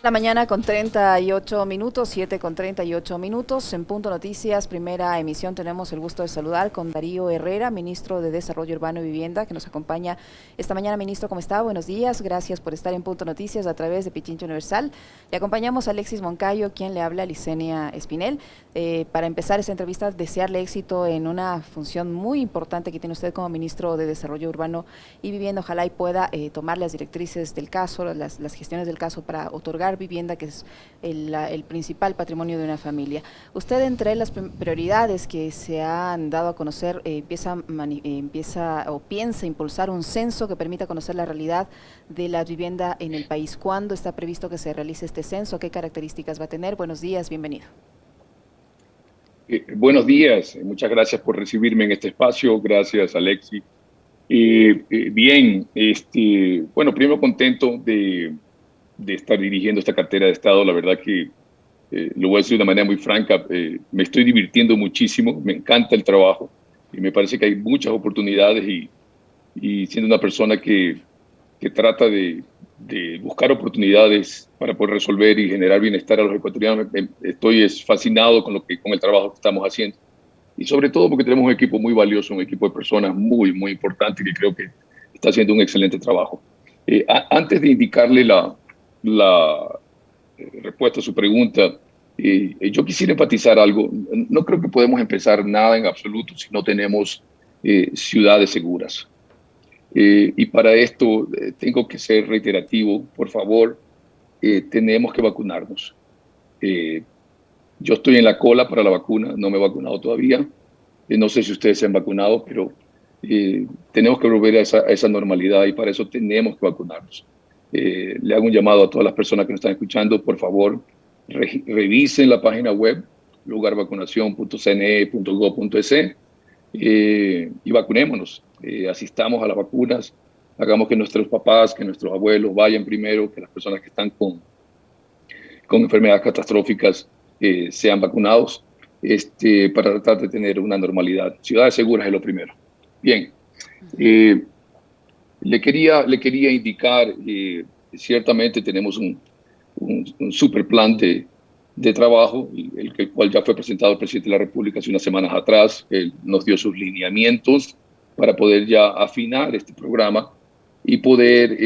La mañana con 38 minutos, 7 con 38 minutos. En Punto Noticias, primera emisión, tenemos el gusto de saludar con Darío Herrera, ministro de Desarrollo Urbano y Vivienda, que nos acompaña esta mañana. Ministro, ¿cómo está? Buenos días. Gracias por estar en Punto Noticias a través de Pichincha Universal. Le acompañamos a Alexis Moncayo, quien le habla, Licenia Espinel. Para empezar esta entrevista, desearle éxito en una función muy importante que tiene usted como ministro de Desarrollo Urbano y Vivienda. Ojalá y pueda tomar las directrices del caso, las gestiones del caso para otorgar vivienda, que es el principal patrimonio de una familia. Usted, entre las prioridades que se han dado a conocer, empieza o piensa impulsar un censo que permita conocer la realidad de la vivienda en el país. ¿Cuándo está previsto que se realice este censo? ¿Qué características va a tener? Buenos días, bienvenido. Buenos días, muchas gracias por recibirme en este espacio, gracias Alexi. Bien, bueno, primero contento de estar dirigiendo esta cartera de Estado, la verdad que lo voy a decir de una manera muy franca, me estoy divirtiendo muchísimo, me encanta el trabajo y me parece que hay muchas oportunidades y siendo una persona que trata de buscar oportunidades para poder resolver y generar bienestar a los ecuatorianos, estoy fascinado con el trabajo que estamos haciendo. Y sobre todo porque tenemos un equipo muy valioso, un equipo de personas muy, muy importante que creo que está haciendo un excelente trabajo. Antes de indicarle la respuesta a su pregunta, yo quisiera enfatizar algo. No creo que podemos empezar nada en absoluto si no tenemos ciudades seguras. Y para esto tengo que ser reiterativo. Por favor, tenemos que vacunarnos. Eh, yo estoy en la cola para la vacuna, no me he vacunado todavía. No sé si ustedes se han vacunado, pero tenemos que volver a esa normalidad y para eso tenemos que vacunarnos. Le hago un llamado a todas las personas que nos están escuchando, por favor, revisen la página web lugarvacunacion.cne.gov.es y vacunémonos, asistamos a las vacunas, hagamos que nuestros papás, que nuestros abuelos vayan primero, que las personas que están con enfermedades catastróficas sean vacunados, para tratar de tener una normalidad. Ciudades seguras es lo primero. Bien, eh, le quería indicar, ciertamente tenemos un super plan de trabajo, el cual ya fue presentado al presidente de la República hace unas semanas atrás. Él nos dio sus lineamientos para poder ya afinar este programa y poder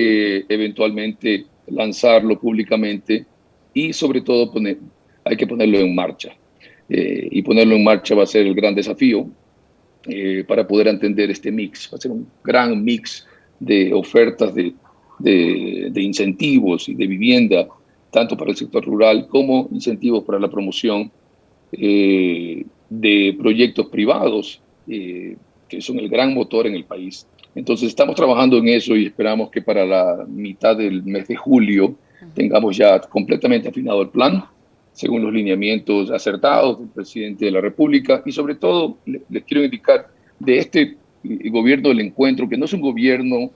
eventualmente lanzarlo públicamente y sobre todo hay que ponerlo en marcha. Y ponerlo en marcha va a ser el gran desafío para poder entender este mix. Va a ser un gran mix de ofertas de incentivos y de vivienda, tanto para el sector rural como incentivos para la promoción de proyectos privados, que son el gran motor en el país. Entonces estamos trabajando en eso y esperamos que para la mitad del mes de julio tengamos ya completamente afinado el plan, según los lineamientos acertados del presidente de la República. Y sobre todo, les quiero indicar de este gobierno del encuentro, que no es el gobierno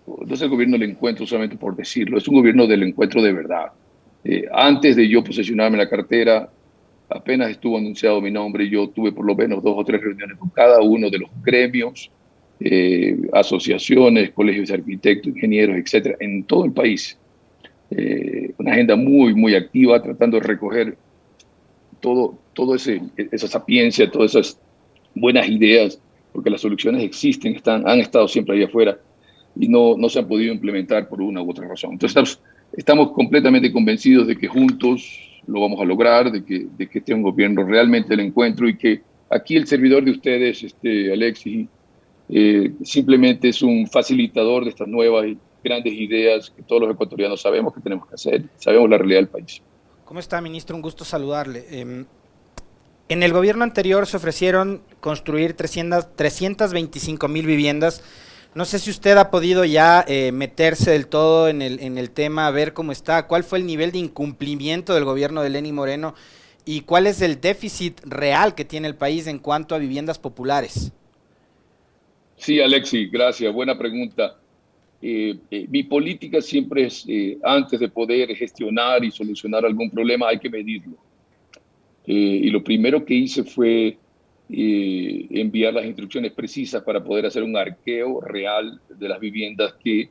del encuentro solamente por decirlo, es un gobierno del encuentro de verdad. Antes de yo posesionarme en la cartera, apenas estuvo anunciado mi nombre, yo tuve por lo menos 2 o 3 reuniones con cada uno de los gremios, asociaciones, colegios de arquitectos, ingenieros, etcétera, en todo el país. Una agenda muy, muy activa, tratando de recoger esa sapiencia, todas esas buenas ideas, porque las soluciones existen, han estado siempre ahí afuera y no se han podido implementar por una u otra razón. Entonces estamos completamente convencidos de que juntos lo vamos a lograr, de que este es un gobierno realmente del encuentro y que aquí el servidor de ustedes, Alexis, simplemente es un facilitador de estas nuevas y grandes ideas que todos los ecuatorianos sabemos que tenemos que hacer, sabemos la realidad del país. ¿Cómo está, ministro? Un gusto saludarle. En el gobierno anterior se ofrecieron construir 325,000 viviendas. No sé si usted ha podido ya meterse del todo en el tema, ver cómo está, cuál fue el nivel de incumplimiento del gobierno de Lenín Moreno y cuál es el déficit real que tiene el país en cuanto a viviendas populares. Sí, Alexis, gracias. Buena pregunta. Mi política siempre es, antes de poder gestionar y solucionar algún problema, hay que medirlo. Y lo primero que hice fue enviar las instrucciones precisas para poder hacer un arqueo real de las viviendas que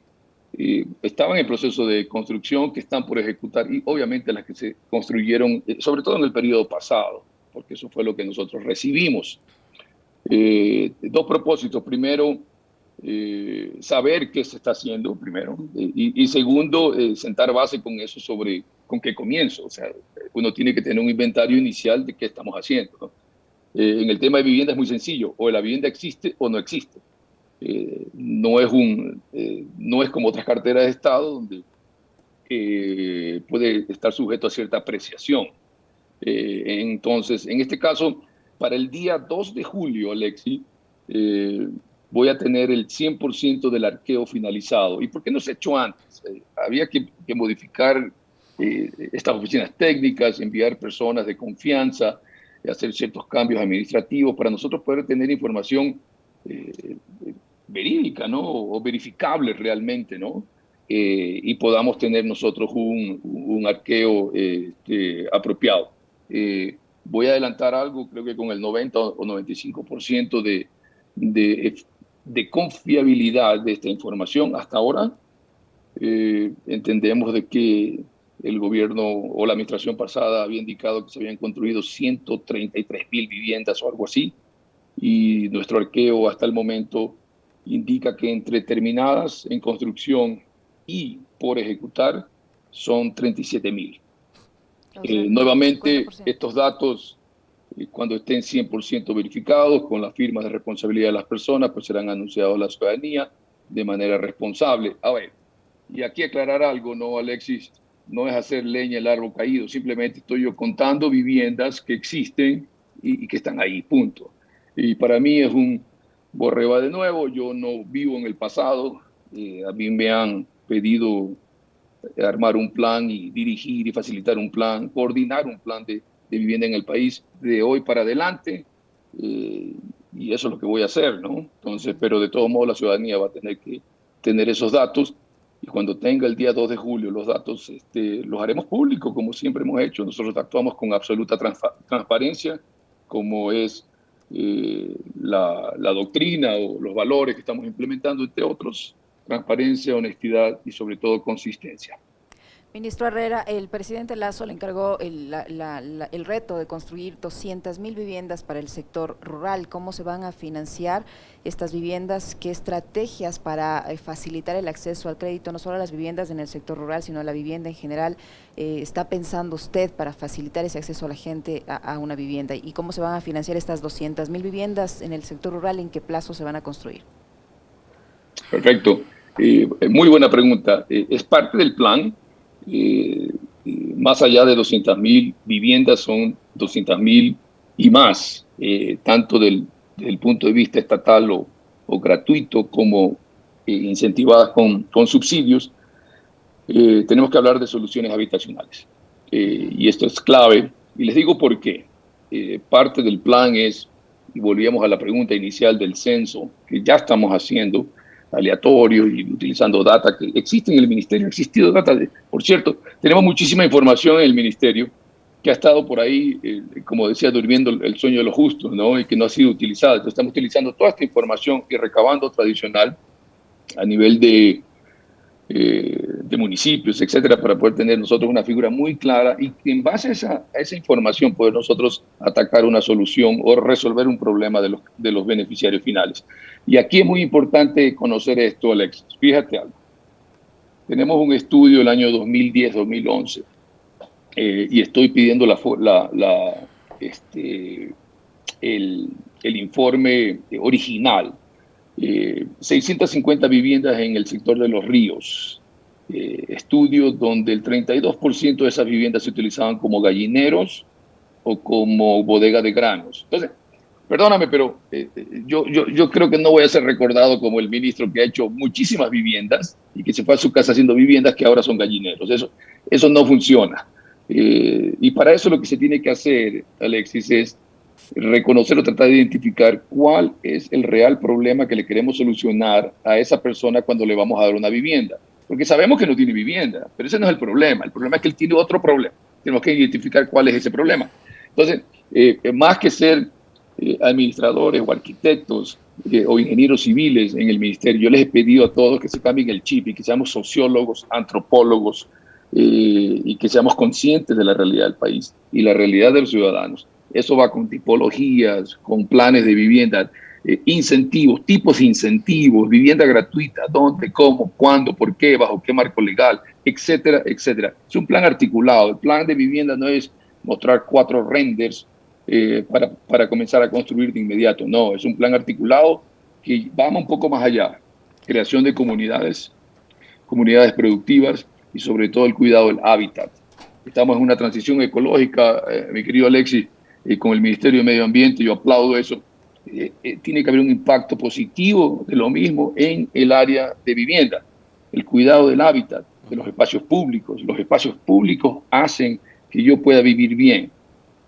estaban en proceso de construcción, que están por ejecutar, y obviamente las que se construyeron, sobre todo en el periodo pasado, porque eso fue lo que nosotros recibimos. Dos propósitos. Primero, saber qué se está haciendo, primero. Y segundo, sentar base con eso sobre con qué comienzo. O sea, uno tiene que tener un inventario inicial de qué estamos haciendo, ¿no? En el tema de vivienda es muy sencillo. O la vivienda existe o no existe. No es como otras carteras de Estado donde puede estar sujeto a cierta apreciación. Entonces, en este caso, para el día 2 de julio, Alexi, voy a tener el 100% del arqueo finalizado. ¿Y por qué no se ha hecho antes? Había que modificar estas oficinas técnicas, enviar personas de confianza, hacer ciertos cambios administrativos para nosotros poder tener información verídica, ¿no? O verificable realmente, ¿no? Y podamos tener nosotros un arqueo apropiado. Voy a adelantar algo, creo que con el 90 o 95% de confiabilidad de esta información. Hasta ahora entendemos de que el gobierno o la administración pasada había indicado que se habían construido 133,000 viviendas o algo así, y nuestro arqueo hasta el momento indica que entre terminadas en construcción y por ejecutar son 37,000. Nuevamente, 50%. Estos datos, cuando estén 100% verificados, con las firmas de responsabilidad de las personas, pues serán anunciados a la ciudadanía de manera responsable. A ver, y aquí aclarar algo, ¿no, Alexis? No es hacer leña el árbol caído, simplemente estoy yo contando viviendas que existen y que están ahí, punto. Y para mí es un borreba de nuevo, yo no vivo en el pasado, a mí me han pedido armar un plan y dirigir y facilitar un plan, coordinar un plan de vivienda en el país de hoy para adelante, y eso es lo que voy a hacer, ¿no? Entonces, pero de todos modos la ciudadanía va a tener que tener esos datos, y cuando tenga el día 2 de julio los datos, los haremos públicos como siempre hemos hecho. Nosotros actuamos con absoluta transparencia, como es la doctrina o los valores que estamos implementando, entre otros: transparencia, honestidad y sobre todo consistencia. Ministro Herrera, el presidente Lasso le encargó el reto de construir 200,000 viviendas para el sector rural. ¿Cómo se van a financiar estas viviendas? ¿Qué estrategias para facilitar el acceso al crédito, no solo a las viviendas en el sector rural, sino a la vivienda en general, está pensando usted para facilitar ese acceso a la gente a una vivienda? ¿Y cómo se van a financiar estas 200,000 viviendas en el sector rural? ¿En qué plazo se van a construir? Perfecto. Muy buena pregunta. Es parte del plan. Más allá de 200,000 viviendas, son 200,000 y más, tanto desde el punto de vista estatal o gratuito, como incentivadas con subsidios. Tenemos que hablar de soluciones habitacionales, y esto es clave, y les digo por qué. Parte del plan es, y volvíamos a la pregunta inicial del censo, que ya estamos haciendo, aleatorio y utilizando data que existe en el ministerio. Ha existido data, por cierto, tenemos muchísima información en el ministerio que ha estado por ahí, como decía, durmiendo el sueño de los justos, ¿no? Y que no ha sido utilizada. Entonces estamos utilizando toda esta información y recabando tradicional a nivel de municipios, etcétera, para poder tener nosotros una figura muy clara, y en base a esa información poder nosotros atacar una solución o resolver un problema de los beneficiarios finales. Y aquí es muy importante conocer esto, Alexis. Fíjate algo. Tenemos un estudio del año 2010-2011, y estoy pidiendo el informe original. 650 viviendas en el sector de Los Ríos. Estudios donde el 32% de esas viviendas se utilizaban como gallineros o como bodega de granos. Entonces, perdóname, pero yo creo que no voy a ser recordado como el ministro que ha hecho muchísimas viviendas y que se fue a su casa haciendo viviendas que ahora son gallineros. Eso no funciona. Y para eso lo que se tiene que hacer, Alexis, es reconocer o tratar de identificar cuál es el real problema que le queremos solucionar a esa persona cuando le vamos a dar una vivienda. Porque sabemos que no tiene vivienda, pero ese no es el problema. El problema es que él tiene otro problema. Tenemos que identificar cuál es ese problema. Entonces, más que ser administradores o arquitectos o ingenieros civiles en el ministerio. Yo les he pedido a todos que se cambien el chip y que seamos sociólogos, antropólogos, y que seamos conscientes de la realidad del país y la realidad de los ciudadanos. Eso va con tipologías, con planes de vivienda, incentivos, tipos de incentivos, vivienda gratuita, dónde, cómo, cuándo, por qué, bajo qué marco legal, etcétera, etcétera. Es un plan articulado. El plan de vivienda no es mostrar 4 renders para comenzar a construir de inmediato. No, es un plan articulado que va un poco más allá. Creación de comunidades productivas y sobre todo el cuidado del hábitat. Estamos en una transición ecológica, mi querido Alexis, con el Ministerio de Medio Ambiente, yo aplaudo eso. Tiene que haber un impacto positivo de lo mismo en el área de vivienda, el cuidado del hábitat, de los espacios públicos. Los espacios públicos hacen que yo pueda vivir bien.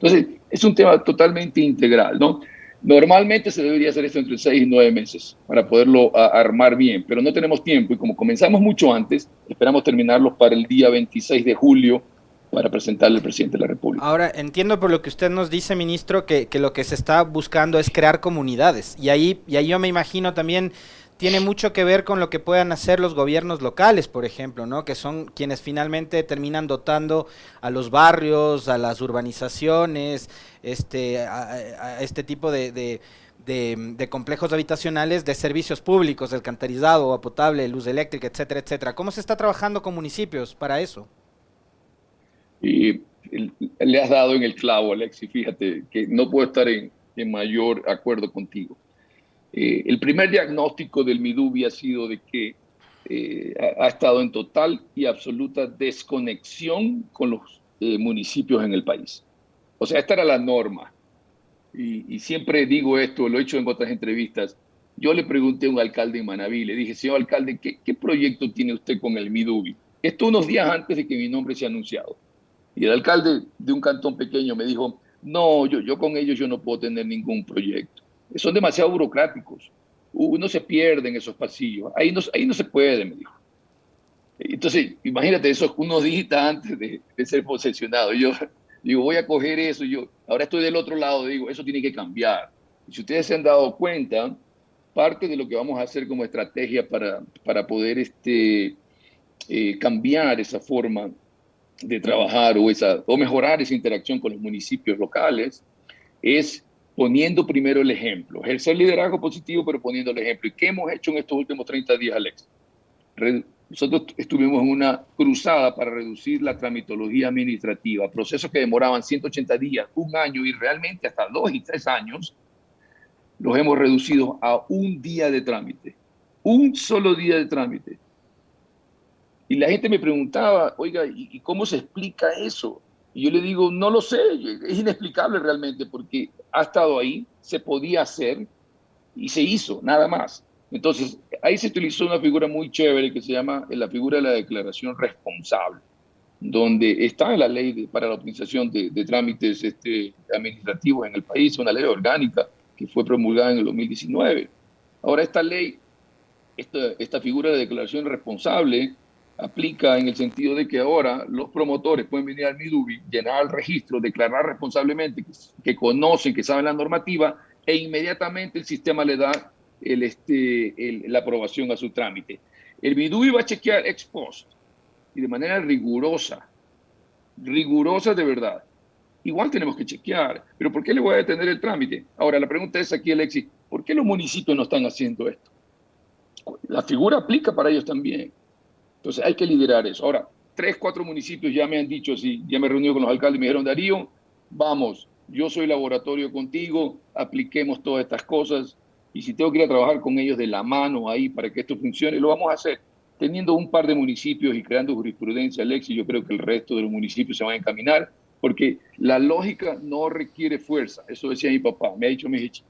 Entonces, es un tema totalmente integral, ¿no? Normalmente se debería hacer esto entre 6 y 9 meses para poderlo armar bien, pero no tenemos tiempo y como comenzamos mucho antes, esperamos terminarlos para el día 26 de julio para presentarle al presidente de la República. Ahora, entiendo por lo que usted nos dice, ministro, que lo que se está buscando es crear comunidades. Y ahí yo me imagino también tiene mucho que ver con lo que puedan hacer los gobiernos locales, por ejemplo, ¿no? Que son quienes finalmente terminan dotando a los barrios, a las urbanizaciones, a este tipo de complejos habitacionales, de servicios públicos, alcantarizado, agua potable, luz eléctrica, etcétera, etcétera. ¿Cómo se está trabajando con municipios para eso? Y le has dado en el clavo, Alexis, fíjate que no puedo estar en mayor acuerdo contigo. El primer diagnóstico del Midubi ha sido de que ha estado en total y absoluta desconexión con los municipios en el país. O sea, esta era la norma. Y siempre digo esto, lo he hecho en otras entrevistas. Yo le pregunté a un alcalde en Manabí, le dije, señor alcalde, ¿qué proyecto tiene usted con el Midubi? Esto unos días antes de que mi nombre sea anunciado. Y el alcalde de un cantón pequeño me dijo, no, yo con ellos yo no puedo tener ningún proyecto. Son demasiado burocráticos. Uno se pierde en esos pasillos. Ahí no se puede, me dijo. Entonces, imagínate, eso unos días antes de ser posesionado. Yo digo, voy a coger eso. Ahora estoy del otro lado, digo, eso tiene que cambiar. Y si ustedes se han dado cuenta, parte de lo que vamos a hacer como estrategia para poder cambiar esa forma de trabajar o mejorar esa interacción con los municipios locales es poniendo primero el ejemplo, ejercer liderazgo positivo, pero poniendo el ejemplo. ¿Y qué hemos hecho en estos últimos 30 días, Alex? Nosotros estuvimos en una cruzada para reducir la tramitología administrativa, procesos que demoraban 180 días, un año y realmente hasta 2 y 3 años, los hemos reducido a un día de trámite, un solo día de trámite. Y la gente me preguntaba, oiga, ¿y cómo se explica eso? Y yo le digo, no lo sé, es inexplicable realmente porque ha estado ahí, se podía hacer y se hizo, nada más. Entonces, ahí se utilizó una figura muy chévere que se llama la figura de la declaración responsable, donde está en la ley para la optimización de trámites administrativos en el país, una ley orgánica que fue promulgada en el 2019. Ahora, esta ley, esta figura de declaración responsable, aplica en el sentido de que ahora los promotores pueden venir al Midubi, llenar el registro, declarar responsablemente que conocen, que saben la normativa e inmediatamente el sistema le da la aprobación a su trámite. El Midubi va a chequear ex post y de manera rigurosa de verdad. Igual tenemos que chequear, pero ¿por qué le voy a detener el trámite? Ahora, la pregunta es aquí, Alexis, ¿por qué los municipios no están haciendo esto? La figura aplica para ellos también. Entonces hay que liderar eso. Ahora, 3, 4 municipios ya me han dicho, sí, ya me he reunido con los alcaldes y me dijeron, Darío, vamos, yo soy laboratorio contigo, apliquemos todas estas cosas y si tengo que ir a trabajar con ellos de la mano ahí para que esto funcione, lo vamos a hacer. Teniendo un par de municipios y creando jurisprudencia, Alexis, yo creo que el resto de los municipios se van a encaminar porque la lógica no requiere fuerza. Eso decía mi papá, me ha dicho mi hijito.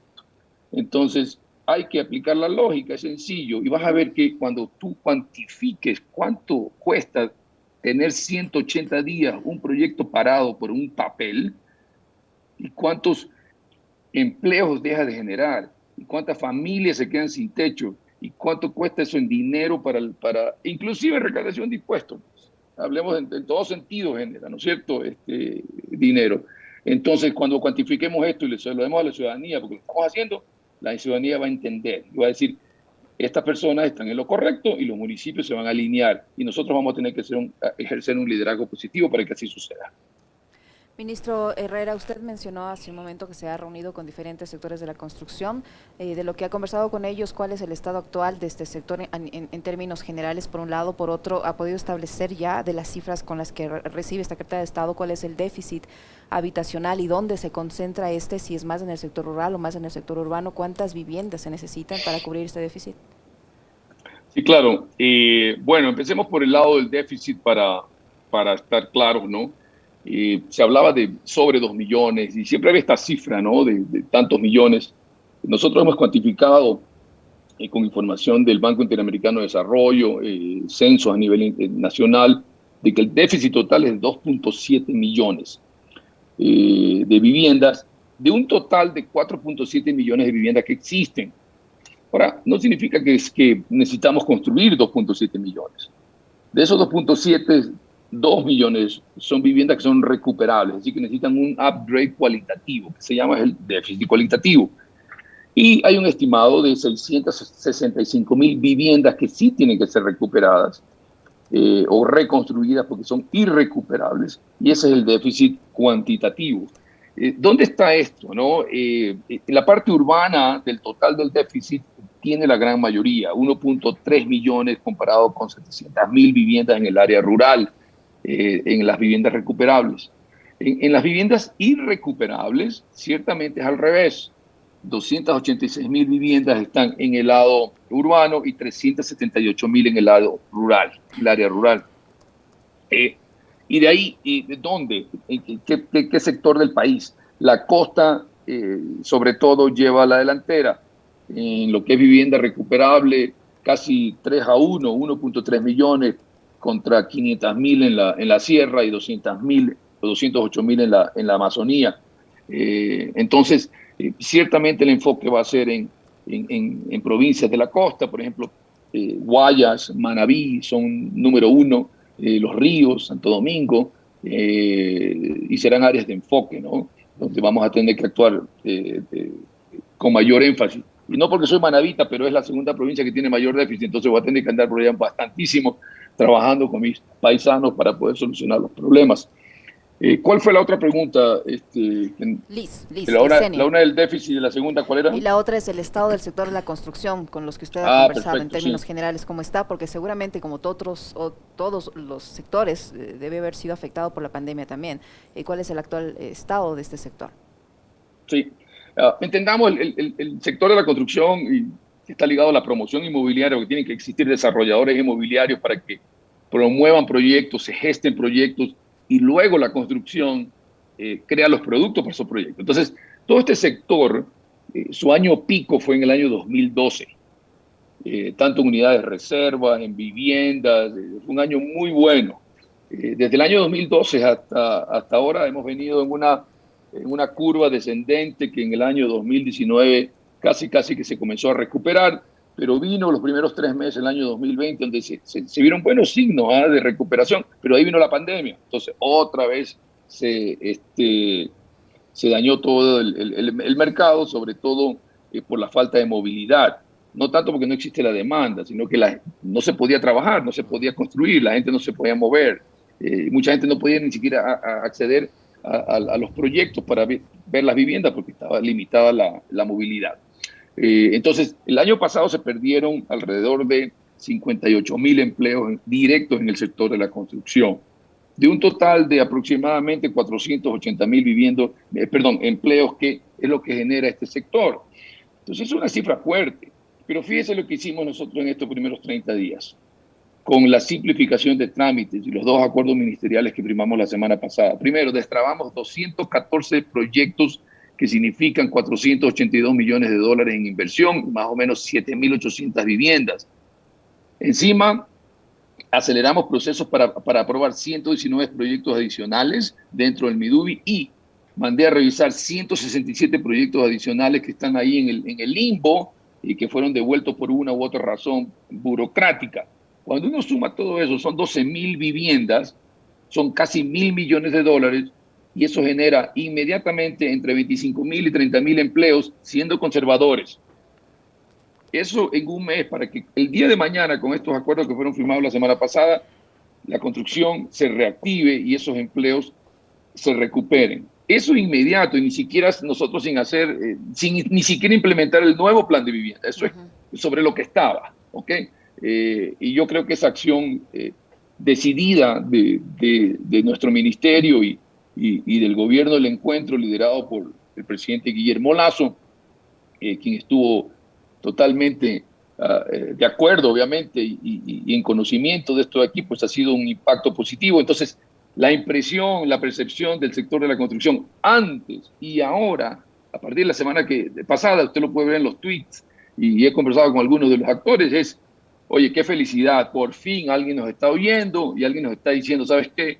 Entonces, hay que aplicar la lógica, es sencillo. Y vas a ver que cuando tú cuantifiques cuánto cuesta tener 180 días un proyecto parado por un papel y cuántos empleos deja de generar y cuántas familias se quedan sin techo y cuánto cuesta eso en dinero para inclusive recaudación de impuestos. Hablemos en todo sentido genera, ¿no es cierto? Dinero. Entonces, cuando cuantifiquemos esto y se lo demos a la ciudadanía, porque lo estamos haciendo, la ciudadanía va a entender y va a decir, estas personas están en lo correcto y los municipios se van a alinear y nosotros vamos a tener que ejercer un liderazgo positivo para que así suceda. Ministro Herrera, usted mencionó hace un momento que se ha reunido con diferentes sectores de la construcción. De lo que ha conversado con ellos, ¿cuál es el estado actual de este sector en términos generales, por un lado? Por otro, ¿ha podido establecer ya de las cifras con las que recibe esta cartera de Estado cuál es el déficit habitacional y dónde se concentra si es más en el sector rural o más en el sector urbano? ¿Cuántas viviendas se necesitan para cubrir este déficit? Sí, claro. Bueno, empecemos por el lado del déficit para estar claros, ¿no? Se hablaba de sobre 2 millones y siempre había esta cifra, ¿no? De tantos millones. Nosotros hemos cuantificado con información del Banco Interamericano de Desarrollo, censos a nivel nacional, de que el déficit total es de 2.7 millones de viviendas, de un total de 4.7 millones de viviendas que existen. Ahora, no significa que necesitamos construir 2.7 millones. De esos 2.7, 2 millones son viviendas que son recuperables, así que necesitan un upgrade cualitativo, que se llama el déficit cualitativo. Y hay un estimado de 665,000 viviendas que sí tienen que ser recuperadas o reconstruidas porque son irrecuperables, y ese es el déficit cuantitativo. ¿Dónde está esto? ¿No? La parte urbana del total del déficit tiene la gran mayoría, 1.3 millones comparado con 700,000 viviendas en el área rural, en las viviendas recuperables. En las viviendas irrecuperables, ciertamente es al revés. 286,000 viviendas están en el lado urbano y 378,000 en el lado rural, el área rural. Y de ahí, ¿de dónde? ¿Qué sector del país? La costa, sobre todo, lleva la delantera. En lo que es vivienda recuperable, casi 3-1, 1.3 millones contra 500,000 en la sierra y 200,000 o 208,000 en la Amazonía. Entonces, ciertamente el enfoque va a ser en provincias de la costa, por ejemplo, Guayas, Manabí son número 1, Los Ríos, Santo Domingo, y serán áreas de enfoque, ¿no? Donde vamos a tener que actuar con mayor énfasis. Y no porque soy manabita, pero es la segunda provincia que tiene mayor déficit, entonces voy a tener que andar por allá bastantísimo trabajando con mis paisanos para poder solucionar los problemas. ¿Cuál fue la otra pregunta? Liz, la una del déficit y la segunda, ¿cuál era? Y la otra es el estado del sector de la construcción, con los que usted ha conversado, perfecto, en términos generales, ¿cómo está? Porque seguramente, como todos los sectores, debe haber sido afectado por la pandemia también. ¿Cuál es el actual estado de este sector? Sí, entendamos el sector de la construcción y está ligado a la promoción inmobiliaria, que tienen que existir desarrolladores inmobiliarios para que promuevan proyectos, se gesten proyectos, y luego la construcción crea los productos para esos proyectos. Entonces, todo este sector, su año pico fue en el año 2012, tanto en unidades de reserva, en viviendas, fue un año muy bueno. Desde el año 2012 hasta ahora hemos venido en una curva descendente que en el año 2019 casi que se comenzó a recuperar, pero vino los primeros 3 meses del año 2020 donde se vieron buenos signos de recuperación, pero ahí vino la pandemia. Entonces, otra vez se dañó todo el mercado, sobre todo por la falta de movilidad. No tanto porque no existe la demanda, sino que no se podía trabajar, no se podía construir, la gente no se podía mover. Mucha gente no podía ni siquiera acceder a los proyectos para ver las viviendas porque estaba limitada la movilidad. Entonces, el año pasado se perdieron alrededor de 58,000 empleos directos en el sector de la construcción, de un total de aproximadamente 480,000 empleos, que es lo que genera este sector. Entonces, es una cifra fuerte, pero fíjese lo que hicimos nosotros en estos primeros 30 días, con la simplificación de trámites y los 2 acuerdos ministeriales que firmamos la semana pasada. Primero, destrabamos 214 proyectos que significan 482 millones de dólares en inversión, más o menos 7,800 viviendas. Encima, aceleramos procesos para aprobar 119 proyectos adicionales dentro del MIDUBI y mandé a revisar 167 proyectos adicionales que están ahí en el limbo y que fueron devueltos por una u otra razón burocrática. Cuando uno suma todo eso, son 12,000 viviendas, son casi 1,000 millones de dólares, y eso genera inmediatamente entre 25,000 y 30,000 empleos, siendo conservadores. Eso en un mes, para que el día de mañana, con estos acuerdos que fueron firmados la semana pasada, la construcción se reactive y esos empleos se recuperen. Eso inmediato, y ni siquiera nosotros sin hacer, sin ni siquiera implementar el nuevo plan de vivienda. Eso es sobre lo que estaba, ¿ok? Y yo creo que esa acción decidida de nuestro ministerio y del gobierno del encuentro liderado por el presidente Guillermo Lasso, quien estuvo totalmente de acuerdo, obviamente, y en conocimiento de esto de aquí, pues ha sido un impacto positivo. Entonces, la impresión, la percepción del sector de la construcción antes y ahora, a partir de la semana pasada, usted lo puede ver en los tweets, y he conversado con algunos de los actores, es, oye, qué felicidad, por fin alguien nos está oyendo y alguien nos está diciendo, ¿sabes qué?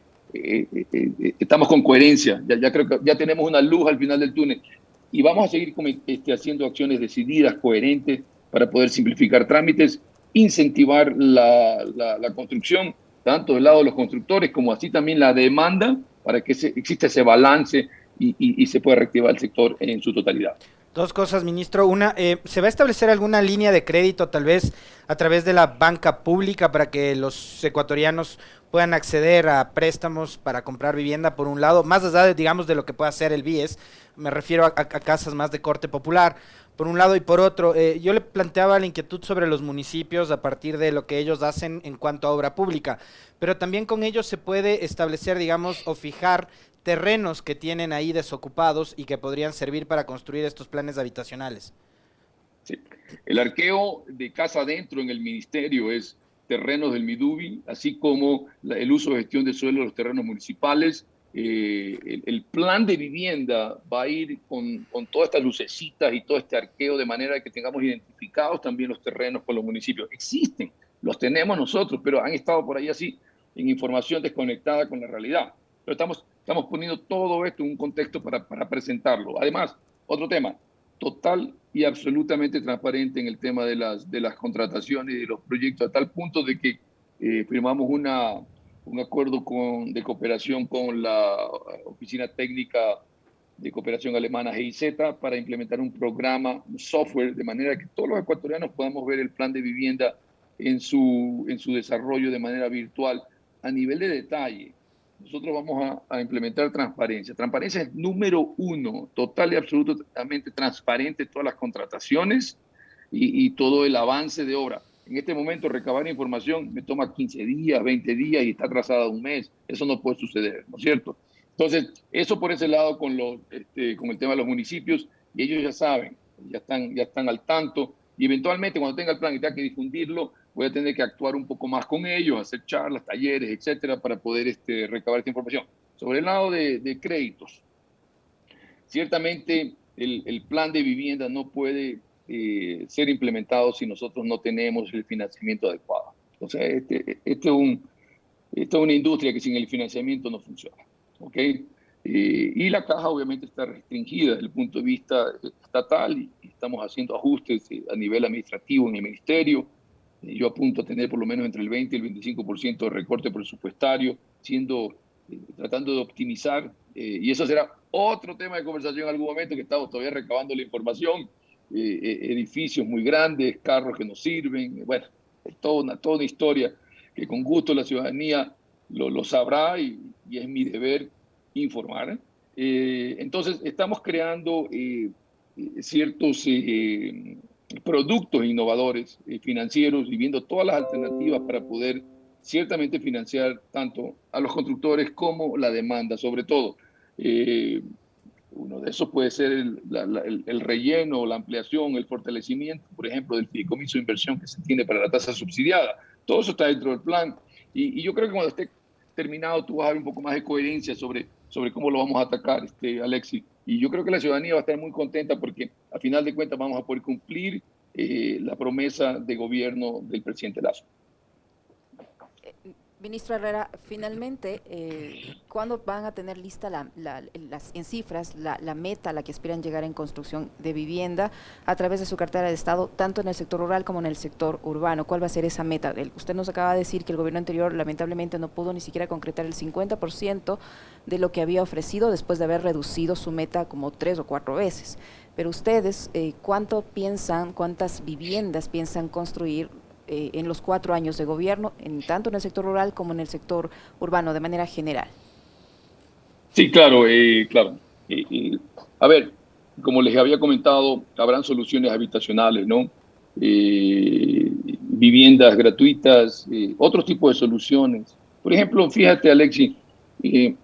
Estamos con coherencia, ya creo que ya tenemos una luz al final del túnel y vamos a seguir haciendo acciones decididas, coherentes, para poder simplificar trámites, incentivar la construcción, tanto del lado de los constructores como así también la demanda, para que exista ese balance y se pueda reactivar el sector en su totalidad. Dos cosas, ministro. Una, ¿se va a establecer alguna línea de crédito, tal vez a través de la banca pública, para que los ecuatorianos puedan acceder a préstamos para comprar vivienda, por un lado, más allá, digamos, de lo que pueda hacer el BIES? Me refiero a casas más de corte popular, por un lado, y por otro, yo le planteaba la inquietud sobre los municipios a partir de lo que ellos hacen en cuanto a obra pública, pero también con ellos se puede establecer, digamos, o fijar terrenos que tienen ahí desocupados y que podrían servir para construir estos planes habitacionales. Sí. El arqueo de casa adentro en el ministerio es terrenos del Midubi, así como el uso de gestión de suelo de los terrenos municipales. El plan de vivienda va a ir con todas estas lucecitas y todo este arqueo, de manera que tengamos identificados también los terrenos con los municipios. Existen, los tenemos nosotros, pero han estado por ahí así en información desconectada con la realidad. Pero estamos poniendo todo esto en un contexto para presentarlo. Además, otro tema, total y absolutamente transparente en el tema de las contrataciones y de los proyectos, a tal punto de que firmamos un acuerdo de cooperación con la Oficina Técnica de Cooperación Alemana GIZ para implementar un programa, un software, de manera que todos los ecuatorianos podamos ver el plan de vivienda en su desarrollo de manera virtual a nivel de detalle. Nosotros vamos a implementar transparencia. Transparencia es número uno, total y absolutamente transparente todas las contrataciones y todo el avance de obra. En este momento recabar información me toma 15 días, 20 días y está atrasada un mes. Eso no puede suceder, ¿no es cierto? Entonces, eso por ese lado con el tema de los municipios, y ellos ya saben, ya están al tanto, y eventualmente cuando tenga el plan y tenga que difundirlo, voy a tener que actuar un poco más con ellos, hacer charlas, talleres, etcétera, para poder recabar esta información. Sobre el lado de créditos, ciertamente el plan de vivienda no puede ser implementado si nosotros no tenemos el financiamiento adecuado. Entonces, esto es una industria que sin el financiamiento no funciona, ¿ok? Y la caja obviamente está restringida desde el punto de vista estatal y estamos haciendo ajustes a nivel administrativo en el ministerio. Yo apunto a tener por lo menos entre el 20 y el 25% de recorte presupuestario, tratando de optimizar, y eso será otro tema de conversación en algún momento, que estamos todavía recabando la información, edificios muy grandes, carros que no sirven, bueno, es toda una historia que con gusto la ciudadanía lo sabrá y es mi deber informar. Entonces, estamos creando ciertos productos innovadores financieros y viendo todas las alternativas para poder ciertamente financiar tanto a los constructores como la demanda, sobre todo. Uno de esos puede ser el relleno, la ampliación, el fortalecimiento, por ejemplo, del fideicomiso de inversión que se tiene para la tasa subsidiada. Todo eso está dentro del plan. Y yo creo que cuando esté terminado tú vas a ver un poco más de coherencia sobre cómo lo vamos a atacar, Alexis. Y yo creo que la ciudadanía va a estar muy contenta porque a final de cuentas vamos a poder cumplir la promesa de gobierno del presidente Lasso. Ministro Herrera, finalmente, ¿cuándo van a tener lista en cifras la meta a la que aspiran llegar en construcción de vivienda a través de su cartera de Estado, tanto en el sector rural como en el sector urbano? ¿Cuál va a ser esa meta? Usted nos acaba de decir que el gobierno anterior lamentablemente no pudo ni siquiera concretar el 50% de lo que había ofrecido después de haber reducido su meta como 3 o 4 veces. Pero ustedes, ¿cuántas viviendas piensan construir en los 4 años de gobierno, tanto en el sector rural como en el sector urbano, de manera general? Sí, claro, claro. A ver, como les había comentado, habrán soluciones habitacionales, ¿no? Viviendas gratuitas, otros tipos de soluciones. Por ejemplo, fíjate, Alexi, hay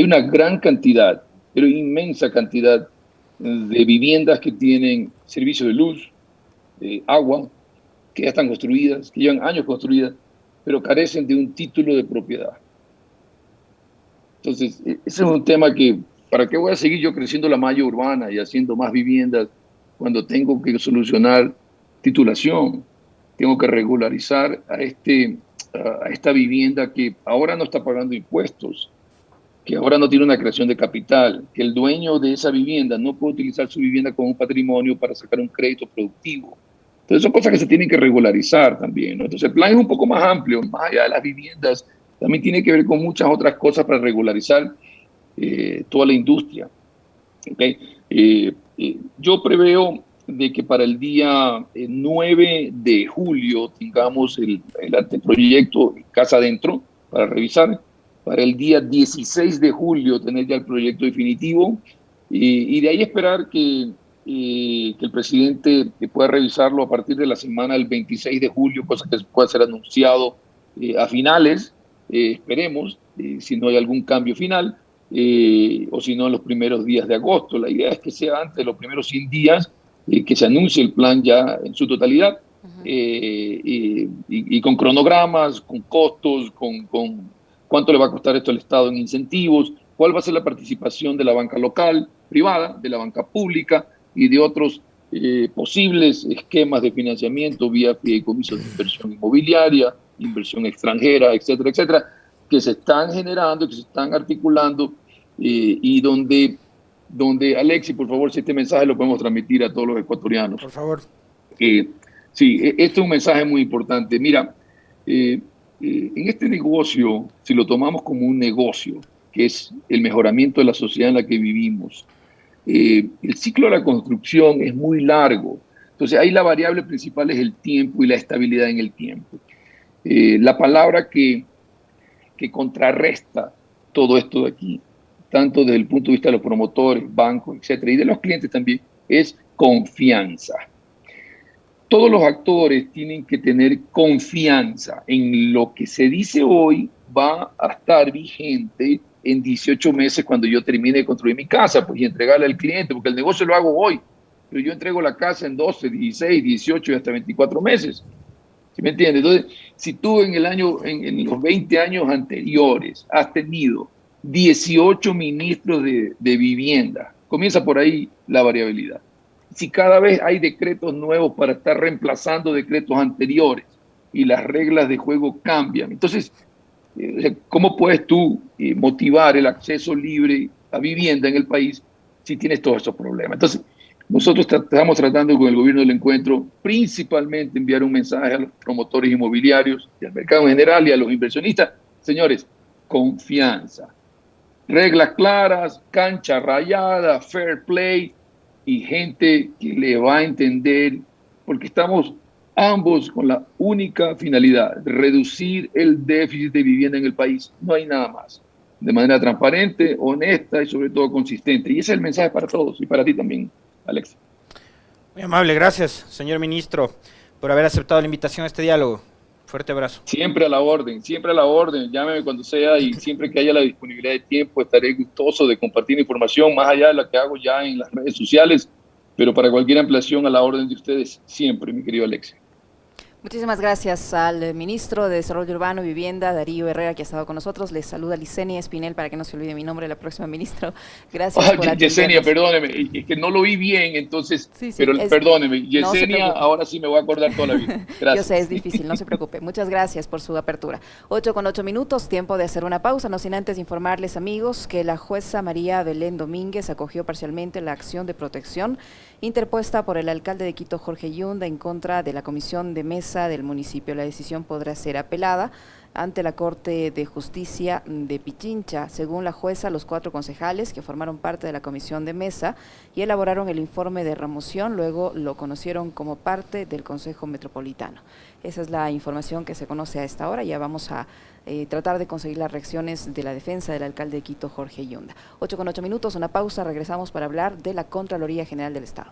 una gran cantidad, pero inmensa cantidad de viviendas que tienen servicio de luz, agua, que ya están construidas, que llevan años construidas, pero carecen de un título de propiedad. Entonces, ese es un tema que, ¿para qué voy a seguir yo creciendo la malla urbana y haciendo más viviendas cuando tengo que solucionar titulación? Tengo que regularizar a esta vivienda que ahora no está pagando impuestos, que ahora no tiene una creación de capital, que el dueño de esa vivienda no puede utilizar su vivienda como un patrimonio para sacar un crédito productivo. Entonces son cosas que se tienen que regularizar también, ¿no? Entonces el plan es un poco más amplio, más allá de las viviendas, también tiene que ver con muchas otras cosas para regularizar toda la industria. ¿Okay? Yo preveo de que para el día 9 de julio tengamos el anteproyecto Casa Adentro para revisar, para el día 16 de julio tener ya el proyecto definitivo y de ahí esperar que el presidente pueda revisarlo a partir de la semana del 26 de julio, cosa que pueda ser anunciado a finales, esperemos, si no hay algún cambio final, o si no en los primeros días de agosto. La idea es que sea antes de los primeros 100 días que se anuncie el plan ya en su totalidad, y con cronogramas, con costos, con cuánto le va a costar esto al Estado en incentivos, cuál va a ser la participación de la banca local, privada, de la banca pública y de otros posibles esquemas de financiamiento vía fideicomisos de inversión inmobiliaria, inversión extranjera, etcétera, etcétera, que se están generando, que se están articulando y donde, Alexi, por favor, si este mensaje lo podemos transmitir a todos los ecuatorianos. Por favor. Sí, este es un mensaje muy importante. Mira, en este negocio, si lo tomamos como un negocio, que es el mejoramiento de la sociedad en la que vivimos, el ciclo de la construcción es muy largo. Entonces, ahí la variable principal es el tiempo y la estabilidad en el tiempo. La palabra que contrarresta todo esto de aquí, tanto desde el punto de vista de los promotores, bancos, etcétera, y de los clientes también, es confianza. Todos los actores tienen que tener confianza en lo que se dice hoy va a estar vigente en 18 meses cuando yo termine de construir mi casa, pues, y entregarle al cliente, porque el negocio lo hago hoy, pero yo entrego la casa en 12, 16, 18 y hasta 24 meses. ¿Sí me entiendes? Entonces, si tú en los 20 años anteriores has tenido 18 ministros de vivienda, comienza por ahí la variabilidad. Si cada vez hay decretos nuevos para estar reemplazando decretos anteriores y las reglas de juego cambian, entonces, ¿cómo puedes tú motivar el acceso libre a vivienda en el país si tienes todos esos problemas? Entonces, nosotros estamos tratando con el gobierno del encuentro principalmente enviar un mensaje a los promotores inmobiliarios y al mercado en general y a los inversionistas. Señores, confianza, reglas claras, cancha rayada, fair play y gente que le va a entender, porque estamos ambos con la única finalidad de reducir el déficit de vivienda en el país. No hay nada más. De manera transparente, honesta y sobre todo consistente. Y ese es el mensaje para todos y para ti también, Alex. Muy amable, gracias, señor ministro, por haber aceptado la invitación a este diálogo. Fuerte abrazo. Siempre a la orden, siempre a la orden. Llámeme cuando sea y siempre que haya la disponibilidad de tiempo estaré gustoso de compartir información más allá de la que hago ya en las redes sociales, pero para cualquier ampliación a la orden de ustedes siempre, mi querido Alex. Muchísimas gracias al ministro de Desarrollo Urbano y Vivienda, Darío Herrera, que ha estado con nosotros. Les saluda Licenia Espinel, para que no se olvide mi nombre, la próxima ministro. Gracias por atendernos. Yesenia, perdóneme, es que no lo oí bien, entonces, Sí, pero perdóneme. Yesenia, no ahora sí me voy a acordar toda la vida. Gracias. Yo sé, es difícil, no se preocupe. Muchas gracias por su apertura. 8:08, tiempo de hacer una pausa, no sin antes informarles, amigos, que la jueza María Belén Domínguez acogió parcialmente la acción de protección interpuesta por el alcalde de Quito, Jorge Yunda, en contra de la comisión de mesa del municipio. La decisión podrá ser apelada ante la Corte de Justicia de Pichincha. Según la jueza, los 4 concejales que formaron parte de la comisión de mesa y elaboraron el informe de remoción, luego lo conocieron como parte del Consejo Metropolitano. Esa es la información que se conoce a esta hora. Ya vamos a tratar de conseguir las reacciones de la defensa del alcalde de Quito, Jorge Yunda. 8:08, una pausa, regresamos para hablar de la Contraloría General del Estado.